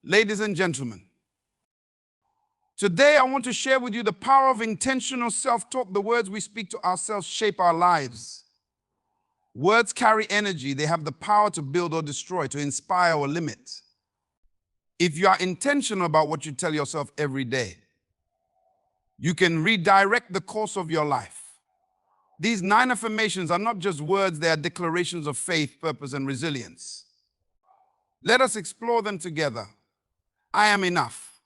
Ladies and gentlemen, today I want to share with you the power of intentional self-talk. The words we speak to ourselves shape our lives. Words carry energy. They have the power to build or destroy, to inspire or limit. If you are intentional about what you tell yourself every day, you can redirect the course of your life. These 9 affirmations are not just words, they are declarations of faith, purpose, and resilience. Let us explore them together. I am enough.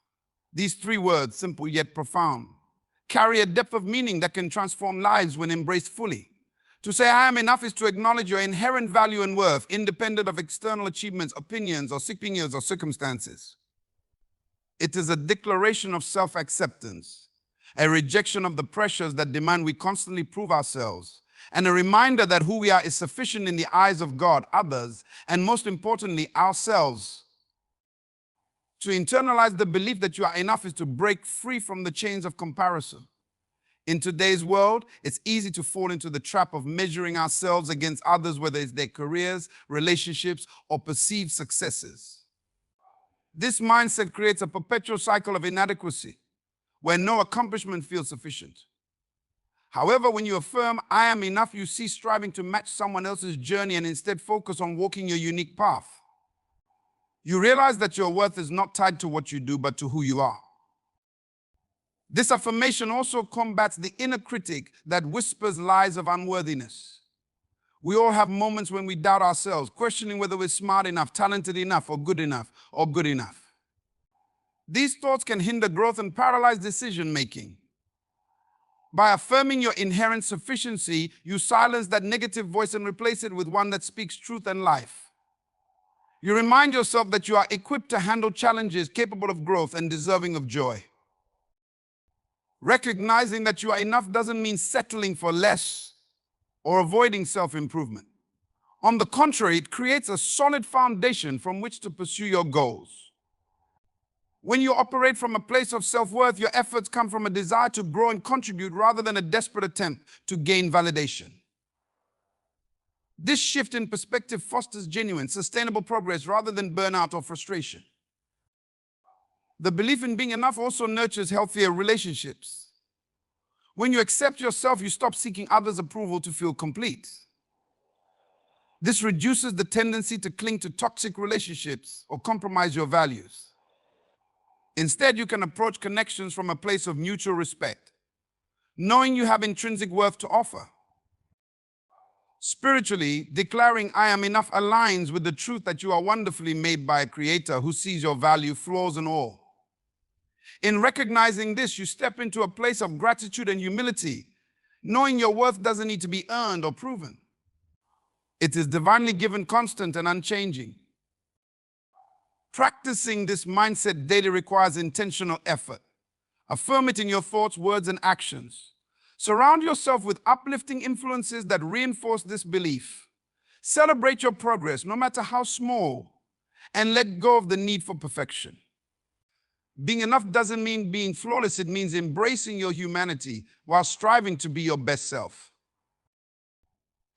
These 3 words, simple yet profound, carry a depth of meaning that can transform lives when embraced fully. To say I am enough is to acknowledge your inherent value and worth, independent of external achievements, opinions, or circumstances. It is a declaration of self-acceptance, a rejection of the pressures that demand we constantly prove ourselves, and a reminder that who we are is sufficient in the eyes of God, others, and most importantly, ourselves. To internalize the belief that you are enough is to break free from the chains of comparison. In today's world, it's easy to fall into the trap of measuring ourselves against others, whether it's their careers, relationships, or perceived successes. This mindset creates a perpetual cycle of inadequacy, where no accomplishment feels sufficient. However, when you affirm, I am enough, you cease striving to match someone else's journey and instead focus on walking your unique path. You realize that your worth is not tied to what you do, but to who you are. This affirmation also combats the inner critic that whispers lies of unworthiness. We all have moments when we doubt ourselves, questioning whether we're smart enough, talented enough, or good enough. These thoughts can hinder growth and paralyze decision-making. By affirming your inherent sufficiency, you silence that negative voice and replace it with one that speaks truth and life. You remind yourself that you are equipped to handle challenges, capable of growth, and deserving of joy. Recognizing that you are enough doesn't mean settling for less or avoiding self-improvement. On the contrary, it creates a solid foundation from which to pursue your goals. When you operate from a place of self-worth, your efforts come from a desire to grow and contribute rather than a desperate attempt to gain validation. This shift in perspective fosters genuine, sustainable progress rather than burnout or frustration. The belief in being enough also nurtures healthier relationships. When you accept yourself, you stop seeking others' approval to feel complete. This reduces the tendency to cling to toxic relationships or compromise your values. Instead, you can approach connections from a place of mutual respect, knowing you have intrinsic worth to offer. Spiritually, declaring I am enough aligns with the truth that you are wonderfully made by a creator who sees your value, flaws, and all. In recognizing this, you step into a place of gratitude and humility, knowing your worth doesn't need to be earned or proven. It is divinely given, constant, and unchanging. Practicing this mindset daily requires intentional effort. Affirm it in your thoughts, words, and actions. Surround yourself with uplifting influences that reinforce this belief. Celebrate your progress, no matter how small, and let go of the need for perfection. Being enough doesn't mean being flawless. It means embracing your humanity while striving to be your best self.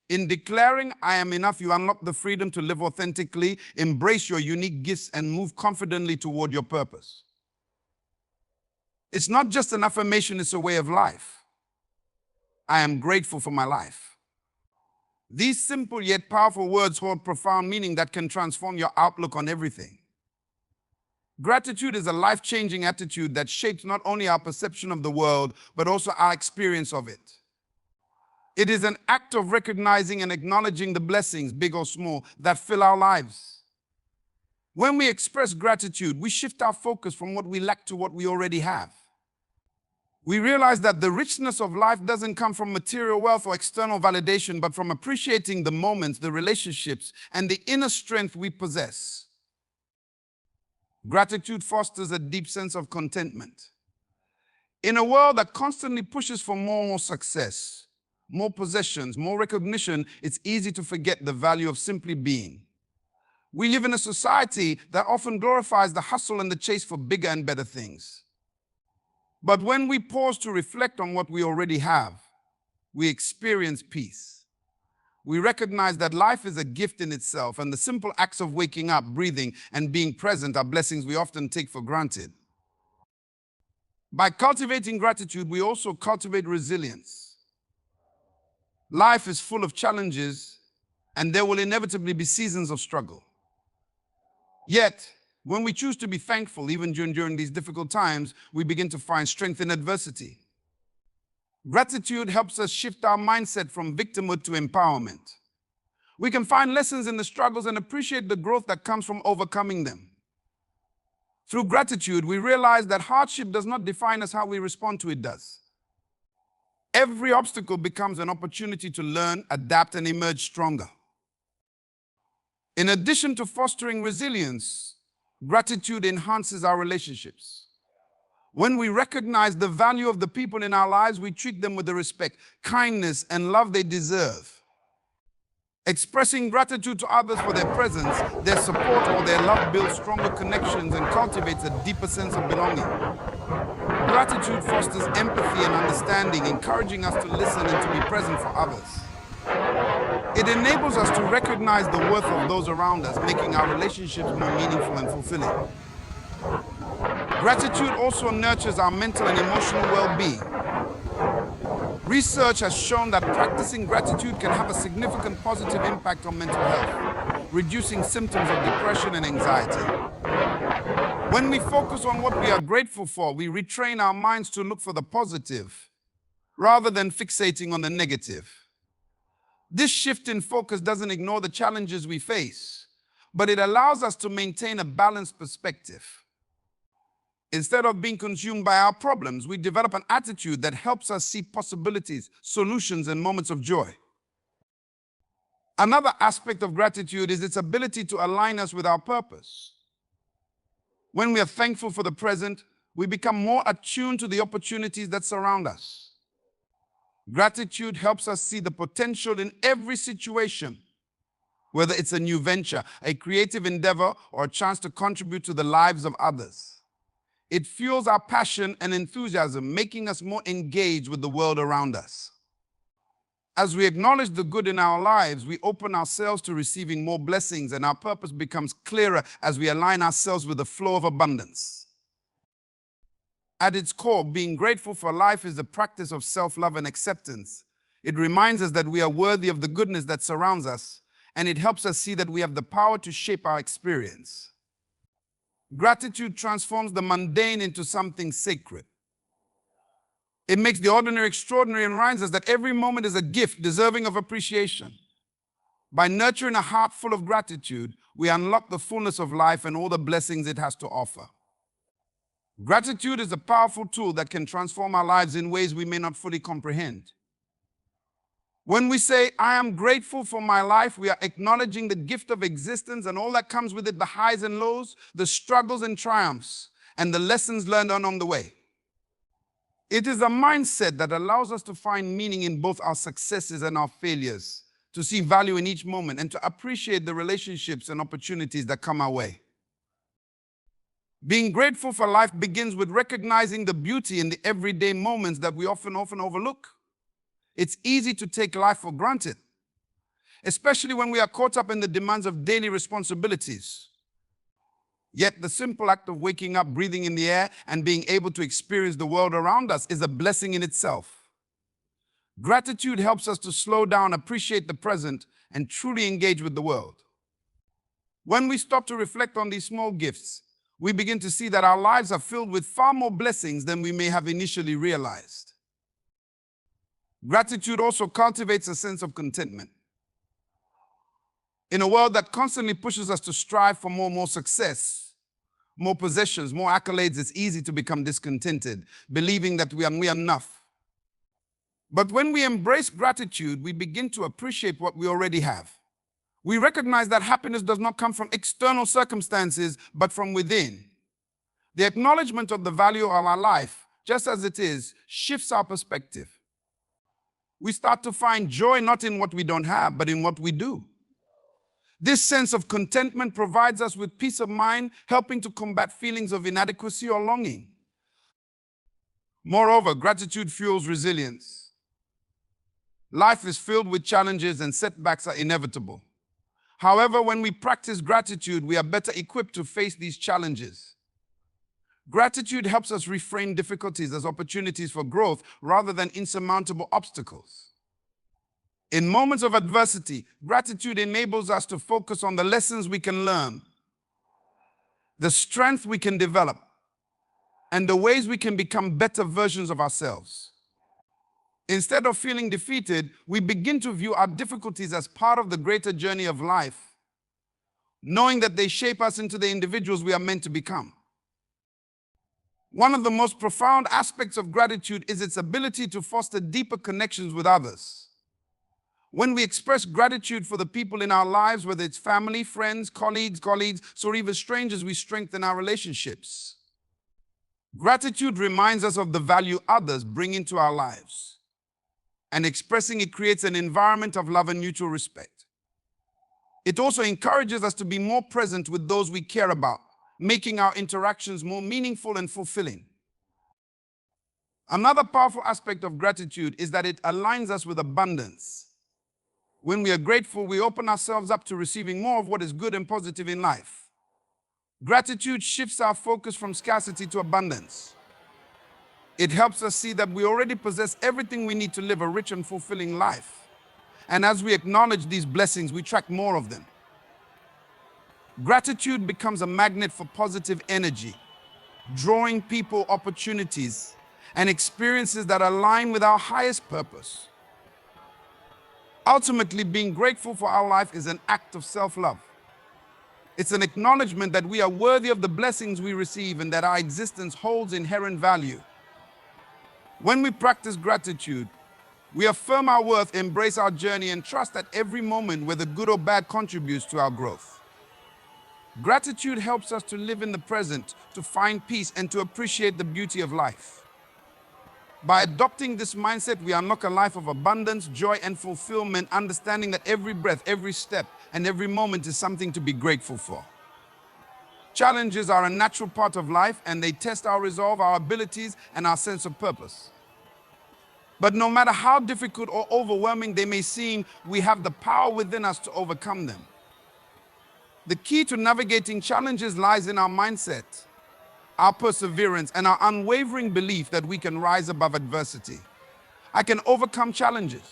In declaring I am enough, you unlock the freedom to live authentically, embrace your unique gifts, and move confidently toward your purpose. It's not just an affirmation, it's a way of life. I am grateful for my life. These simple yet powerful words hold profound meaning that can transform your outlook on everything. Gratitude is a life-changing attitude that shapes not only our perception of the world, but also our experience of it. It is an act of recognizing and acknowledging the blessings, big or small, that fill our lives. When we express gratitude, we shift our focus from what we lack to what we already have. We realize that the richness of life doesn't come from material wealth or external validation, but from appreciating the moments, the relationships, and the inner strength we possess. Gratitude fosters a deep sense of contentment. In a world that constantly pushes for more success, more possessions, more recognition, it's easy to forget the value of simply being. We live in a society that often glorifies the hustle and the chase for bigger and better things. But when we pause to reflect on what we already have, we experience peace. We recognize that life is a gift in itself, and the simple acts of waking up, breathing, and being present are blessings we often take for granted. By cultivating gratitude, we also cultivate resilience. Life is full of challenges, and there will inevitably be seasons of struggle. Yet, when we choose to be thankful, even during these difficult times, we begin to find strength in adversity. Gratitude helps us shift our mindset from victimhood to empowerment. We can find lessons in the struggles and appreciate the growth that comes from overcoming them. Through gratitude, we realize that hardship does not define us, how we respond to it does. Every obstacle becomes an opportunity to learn, adapt, and emerge stronger. In addition to fostering resilience, gratitude enhances our relationships. When we recognize the value of the people in our lives, we treat them with the respect, kindness, and love they deserve. Expressing gratitude to others for their presence, their support, or their love builds stronger connections and cultivates a deeper sense of belonging. Gratitude fosters empathy and understanding, encouraging us to listen and to be present for others. It enables us to recognize the worth of those around us, making our relationships more meaningful and fulfilling. Gratitude also nurtures our mental and emotional well-being. Research has shown that practicing gratitude can have a significant positive impact on mental health, reducing symptoms of depression and anxiety. When we focus on what we are grateful for, we retrain our minds to look for the positive, rather than fixating on the negative. This shift in focus doesn't ignore the challenges we face, but it allows us to maintain a balanced perspective. Instead of being consumed by our problems, we develop an attitude that helps us see possibilities, solutions, and moments of joy. Another aspect of gratitude is its ability to align us with our purpose. When we are thankful for the present, we become more attuned to the opportunities that surround us. Gratitude helps us see the potential in every situation, whether it's a new venture, a creative endeavor, or a chance to contribute to the lives of others. It fuels our passion and enthusiasm, making us more engaged with the world around us. As we acknowledge the good in our lives, we open ourselves to receiving more blessings, and our purpose becomes clearer as we align ourselves with the flow of abundance. At its core, being grateful for life is the practice of self-love and acceptance. It reminds us that we are worthy of the goodness that surrounds us, and it helps us see that we have the power to shape our experience. Gratitude transforms the mundane into something sacred. It makes the ordinary extraordinary and reminds us that every moment is a gift deserving of appreciation. By nurturing a heart full of gratitude, we unlock the fullness of life and all the blessings it has to offer. Gratitude is a powerful tool that can transform our lives in ways we may not fully comprehend. When we say, "I am grateful for my life," we are acknowledging the gift of existence and all that comes with it, the highs and lows, the struggles and triumphs, and the lessons learned along the way. It is a mindset that allows us to find meaning in both our successes and our failures, to see value in each moment, and to appreciate the relationships and opportunities that come our way. Being grateful for life begins with recognizing the beauty in the everyday moments that we often overlook. It's easy to take life for granted, especially when we are caught up in the demands of daily responsibilities. Yet the simple act of waking up, breathing in the air, and being able to experience the world around us is a blessing in itself. Gratitude helps us to slow down, appreciate the present, and truly engage with the world. When we stop to reflect on these small gifts, we begin to see that our lives are filled with far more blessings than we may have initially realized. Gratitude also cultivates a sense of contentment. In a world that constantly pushes us to strive for more success, more possessions, more accolades, it's easy to become discontented, believing that we are enough. But when we embrace gratitude, we begin to appreciate what we already have. We recognize that happiness does not come from external circumstances, but from within. The acknowledgement of the value of our life, just as it is, shifts our perspective. We start to find joy not in what we don't have, but in what we do. This sense of contentment provides us with peace of mind, helping to combat feelings of inadequacy or longing. Moreover, gratitude fuels resilience. Life is filled with challenges and setbacks are inevitable. However, when we practice gratitude, we are better equipped to face these challenges. Gratitude helps us reframe difficulties as opportunities for growth rather than insurmountable obstacles. In moments of adversity, gratitude enables us to focus on the lessons we can learn, the strength we can develop, and the ways we can become better versions of ourselves. Instead of feeling defeated, we begin to view our difficulties as part of the greater journey of life, knowing that they shape us into the individuals we are meant to become. One of the most profound aspects of gratitude is its ability to foster deeper connections with others. When we express gratitude for the people in our lives, whether it's family, friends, colleagues, or even strangers, we strengthen our relationships. Gratitude reminds us of the value others bring into our lives, and expressing it creates an environment of love and mutual respect. It also encourages us to be more present with those we care about, making our interactions more meaningful and fulfilling. Another powerful aspect of gratitude is that it aligns us with abundance. When we are grateful, we open ourselves up to receiving more of what is good and positive in life. Gratitude shifts our focus from scarcity to abundance. It helps us see that we already possess everything we need to live a rich and fulfilling life. And as we acknowledge these blessings, we attract more of them. Gratitude becomes a magnet for positive energy, drawing people, opportunities, and experiences that align with our highest purpose. Ultimately, being grateful for our life is an act of self-love. It's an acknowledgement that we are worthy of the blessings we receive and that our existence holds inherent value. When we practice gratitude, we affirm our worth, embrace our journey, and trust that every moment, whether good or bad, contributes to our growth. Gratitude helps us to live in the present, to find peace, and to appreciate the beauty of life. By adopting this mindset, we unlock a life of abundance, joy, and fulfillment, understanding that every breath, every step, and every moment is something to be grateful for. Challenges are a natural part of life, and they test our resolve, our abilities, and our sense of purpose. But no matter how difficult or overwhelming they may seem, we have the power within us to overcome them. The key to navigating challenges lies in our mindset, our perseverance, and our unwavering belief that we can rise above adversity. I can overcome challenges.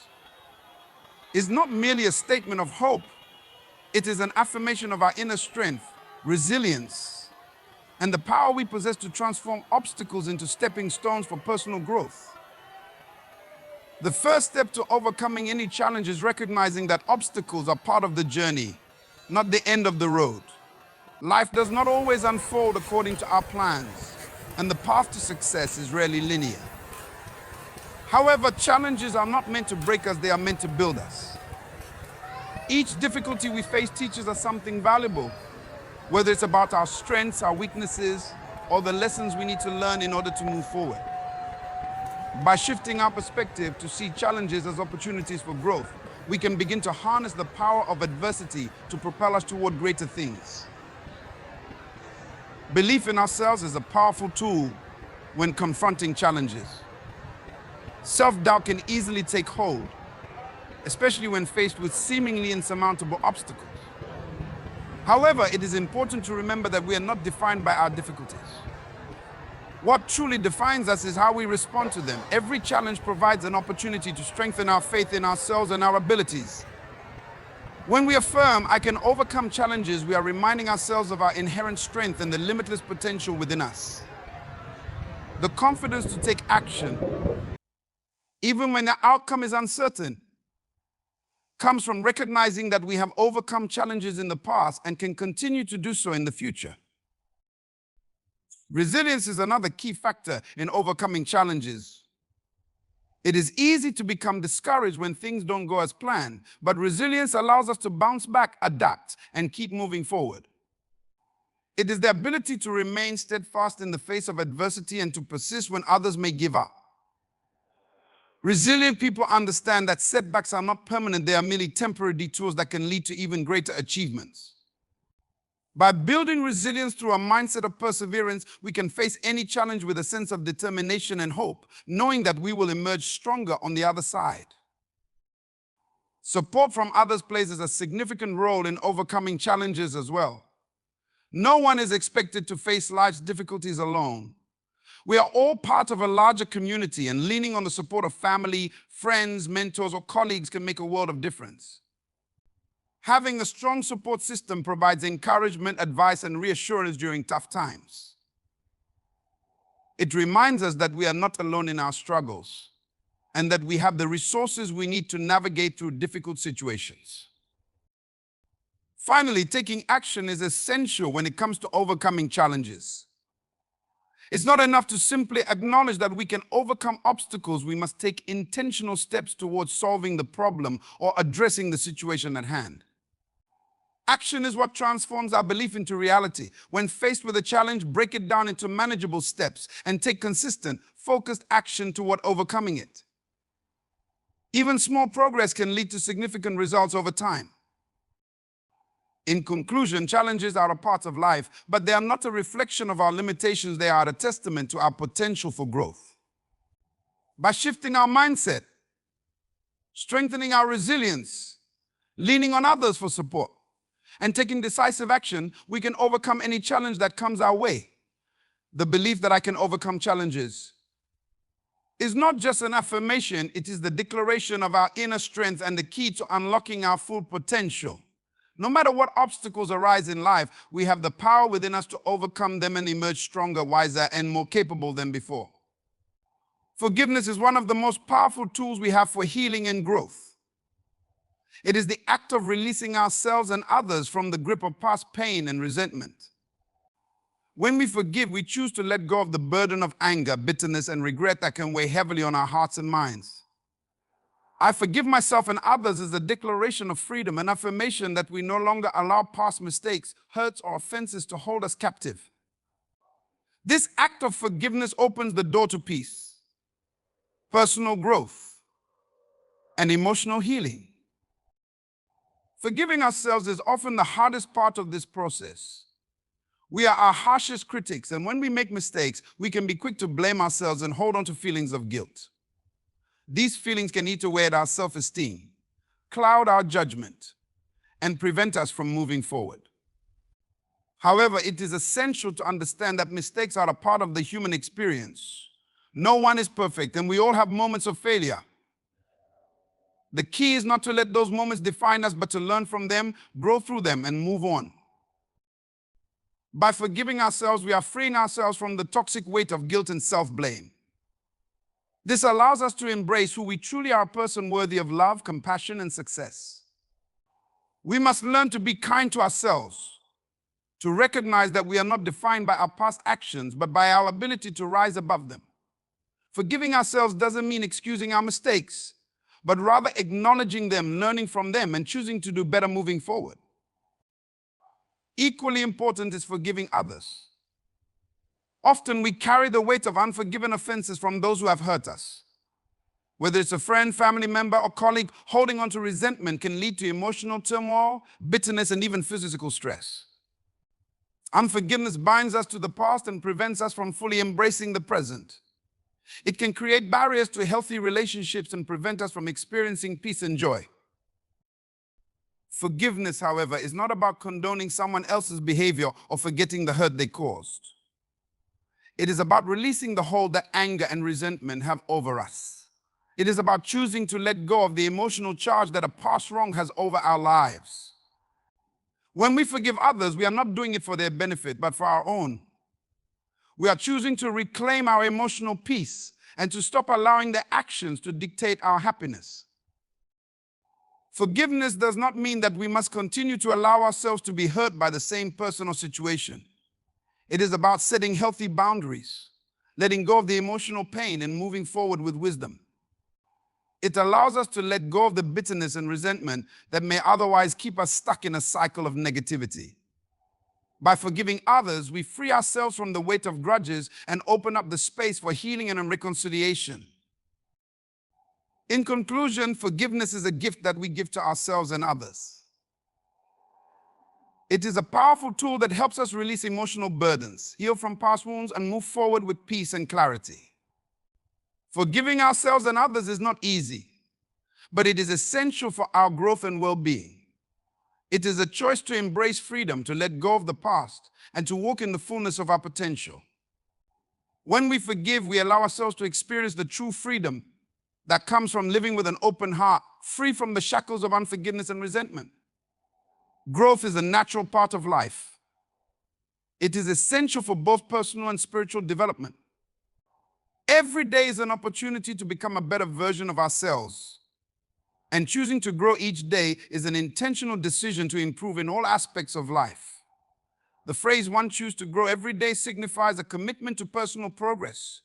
It's not merely a statement of hope. It is an affirmation of our inner strength, resilience, and the power we possess to transform obstacles into stepping stones for personal growth. The first step to overcoming any challenge is recognizing that obstacles are part of the journey, not the end of the road. Life does not always unfold according to our plans, and the path to success is rarely linear. However, challenges are not meant to break us, they are meant to build us. Each difficulty we face teaches us something valuable, whether it's about our strengths, our weaknesses, or the lessons we need to learn in order to move forward. By shifting our perspective to see challenges as opportunities for growth, we can begin to harness the power of adversity to propel us toward greater things. Belief in ourselves is a powerful tool when confronting challenges. Self-doubt can easily take hold, especially when faced with seemingly insurmountable obstacles. However, it is important to remember that we are not defined by our difficulties. What truly defines us is how we respond to them. Every challenge provides an opportunity to strengthen our faith in ourselves and our abilities. When we affirm, I can overcome challenges, we are reminding ourselves of our inherent strength and the limitless potential within us. The confidence to take action, even when the outcome is uncertain, comes from recognizing that we have overcome challenges in the past and can continue to do so in the future. Resilience is another key factor in overcoming challenges. It is easy to become discouraged when things don't go as planned, but resilience allows us to bounce back, adapt, and keep moving forward. It is the ability to remain steadfast in the face of adversity and to persist when others may give up. Resilient people understand that setbacks are not permanent, they are merely temporary detours that can lead to even greater achievements. By building resilience through a mindset of perseverance, we can face any challenge with a sense of determination and hope, knowing that we will emerge stronger on the other side. Support from others plays a significant role in overcoming challenges as well. No one is expected to face life's difficulties alone. We are all part of a larger community, and leaning on the support of family, friends, mentors, or colleagues can make a world of difference. Having a strong support system provides encouragement, advice, and reassurance during tough times. It reminds us that we are not alone in our struggles and that we have the resources we need to navigate through difficult situations. Finally, taking action is essential when it comes to overcoming challenges. It's not enough to simply acknowledge that we can overcome obstacles. We must take intentional steps towards solving the problem or addressing the situation at hand. Action is what transforms our belief into reality. When faced with a challenge, break it down into manageable steps and take consistent, focused action toward overcoming it. Even small progress can lead to significant results over time. In conclusion, challenges are a part of life, but they are not a reflection of our limitations. They are a testament to our potential for growth. By shifting our mindset, strengthening our resilience, leaning on others for support, and taking decisive action, we can overcome any challenge that comes our way. The belief that I can overcome challenges is not just an affirmation, it is the declaration of our inner strength and the key to unlocking our full potential. No matter what obstacles arise in life, we have the power within us to overcome them and emerge stronger, wiser, and more capable than before. Forgiveness is one of the most powerful tools we have for healing and growth. It is the act of releasing ourselves and others from the grip of past pain and resentment. When we forgive, we choose to let go of the burden of anger, bitterness, and regret that can weigh heavily on our hearts and minds. I forgive myself and others is a declaration of freedom, an affirmation that we no longer allow past mistakes, hurts, or offenses to hold us captive. This act of forgiveness opens the door to peace, personal growth, and emotional healing. Forgiving ourselves is often the hardest part of this process. We are our harshest critics, and when we make mistakes, we can be quick to blame ourselves and hold on to feelings of guilt. These feelings can eat away at our self-esteem, cloud our judgment, and prevent us from moving forward. However, it is essential to understand that mistakes are a part of the human experience. No one is perfect, and we all have moments of failure. The key is not to let those moments define us, but to learn from them, grow through them, and move on. By forgiving ourselves, we are freeing ourselves from the toxic weight of guilt and self-blame. This allows us to embrace who we truly are, a person worthy of love, compassion, and success. We must learn to be kind to ourselves, to recognize that we are not defined by our past actions, but by our ability to rise above them. Forgiving ourselves doesn't mean excusing our mistakes, but rather acknowledging them, learning from them, and choosing to do better moving forward. Equally important is forgiving others. Often we carry the weight of unforgiven offenses from those who have hurt us. Whether it's a friend, family member, or colleague, holding on to resentment can lead to emotional turmoil, bitterness, and even physical stress. Unforgiveness binds us to the past and prevents us from fully embracing the present. It can create barriers to healthy relationships and prevent us from experiencing peace and joy. Forgiveness, however, is not about condoning someone else's behavior or forgetting the hurt they caused. It is about releasing the hold that anger and resentment have over us. It is about choosing to let go of the emotional charge that a past wrong has over our lives. When we forgive others, we are not doing it for their benefit, but for our own. We are choosing to reclaim our emotional peace and to stop allowing their actions to dictate our happiness. Forgiveness does not mean that we must continue to allow ourselves to be hurt by the same person or situation. It is about setting healthy boundaries, letting go of the emotional pain, and moving forward with wisdom. It allows us to let go of the bitterness and resentment that may otherwise keep us stuck in a cycle of negativity. By forgiving others, we free ourselves from the weight of grudges and open up the space for healing and reconciliation. In conclusion, forgiveness is a gift that we give to ourselves and others. It is a powerful tool that helps us release emotional burdens, heal from past wounds, and move forward with peace and clarity. Forgiving ourselves and others is not easy, but it is essential for our growth and well-being. It is a choice to embrace freedom, to let go of the past, and to walk in the fullness of our potential. When we forgive, we allow ourselves to experience the true freedom that comes from living with an open heart, free from the shackles of unforgiveness and resentment. Growth is a natural part of life. It is essential for both personal and spiritual development. Every day is an opportunity to become a better version of ourselves. And choosing to grow each day is an intentional decision to improve in all aspects of life. The phrase "one choose to grow every day" signifies a commitment to personal progress,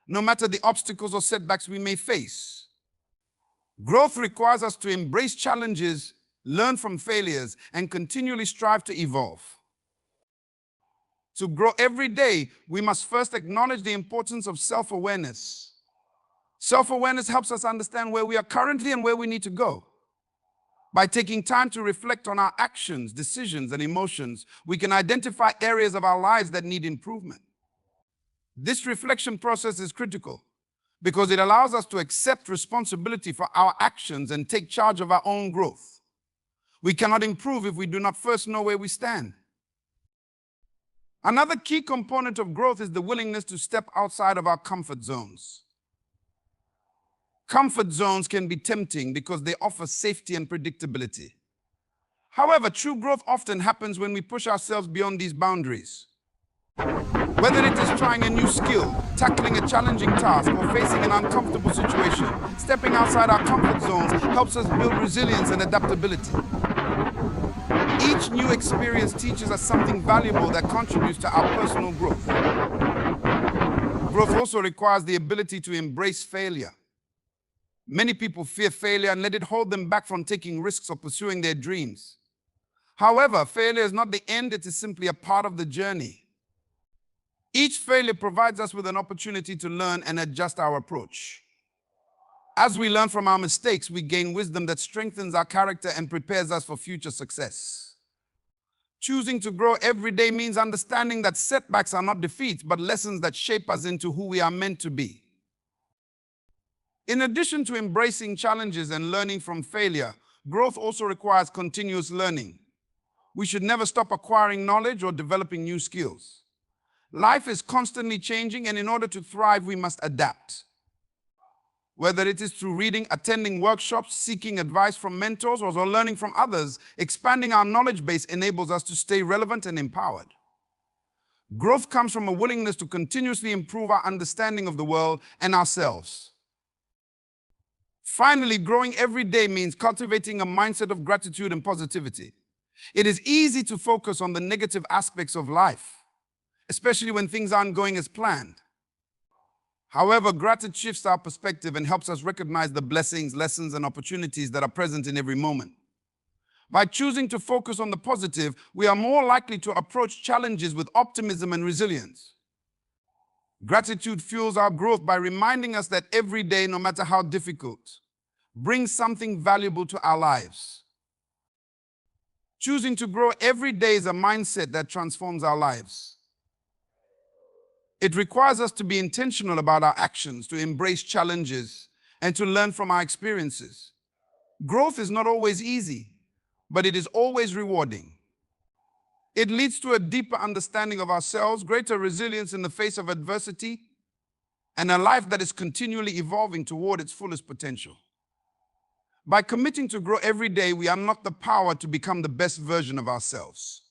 no matter the obstacles or setbacks we may face. Growth requires us to embrace challenges, learn from failures, and continually strive to evolve. To grow every day, we must first acknowledge the importance of self-awareness. Self-awareness helps us understand where we are currently and where we need to go. By taking time to reflect on our actions, decisions, and emotions, we can identify areas of our lives that need improvement. This reflection process is critical because it allows us to accept responsibility for our actions and take charge of our own growth. We cannot improve if we do not first know where we stand. Another key component of growth is the willingness to step outside of our comfort zones. Comfort zones can be tempting because they offer safety and predictability. However, true growth often happens when we push ourselves beyond these boundaries. Whether it is trying a new skill, tackling a challenging task, or facing an uncomfortable situation, stepping outside our comfort zones helps us build resilience and adaptability. Each new experience teaches us something valuable that contributes to our personal growth. Growth also requires the ability to embrace failure. Many people fear failure and let it hold them back from taking risks or pursuing their dreams. However, failure is not the end, it is simply a part of the journey. Each failure provides us with an opportunity to learn and adjust our approach. As we learn from our mistakes, we gain wisdom that strengthens our character and prepares us for future success. Choosing to grow every day means understanding that setbacks are not defeats, but lessons that shape us into who we are meant to be. In addition to embracing challenges and learning from failure, growth also requires continuous learning. We should never stop acquiring knowledge or developing new skills. Life is constantly changing, and in order to thrive, we must adapt. Whether it is through reading, attending workshops, seeking advice from mentors, or learning from others, expanding our knowledge base enables us to stay relevant and empowered. Growth comes from a willingness to continuously improve our understanding of the world and ourselves. Finally, growing every day means cultivating a mindset of gratitude and positivity. It is easy to focus on the negative aspects of life, especially when things aren't going as planned. However, gratitude shifts our perspective and helps us recognize the blessings, lessons, and opportunities that are present in every moment. By choosing to focus on the positive, we are more likely to approach challenges with optimism and resilience. Gratitude fuels our growth by reminding us that every day, no matter how difficult, brings something valuable to our lives. Choosing to grow every day is a mindset that transforms our lives. It requires us to be intentional about our actions, to embrace challenges, and to learn from our experiences. Growth is not always easy, but it is always rewarding. It leads to a deeper understanding of ourselves, greater resilience in the face of adversity, and a life that is continually evolving toward its fullest potential. By committing to grow every day, we unlock the power to become the best version of ourselves.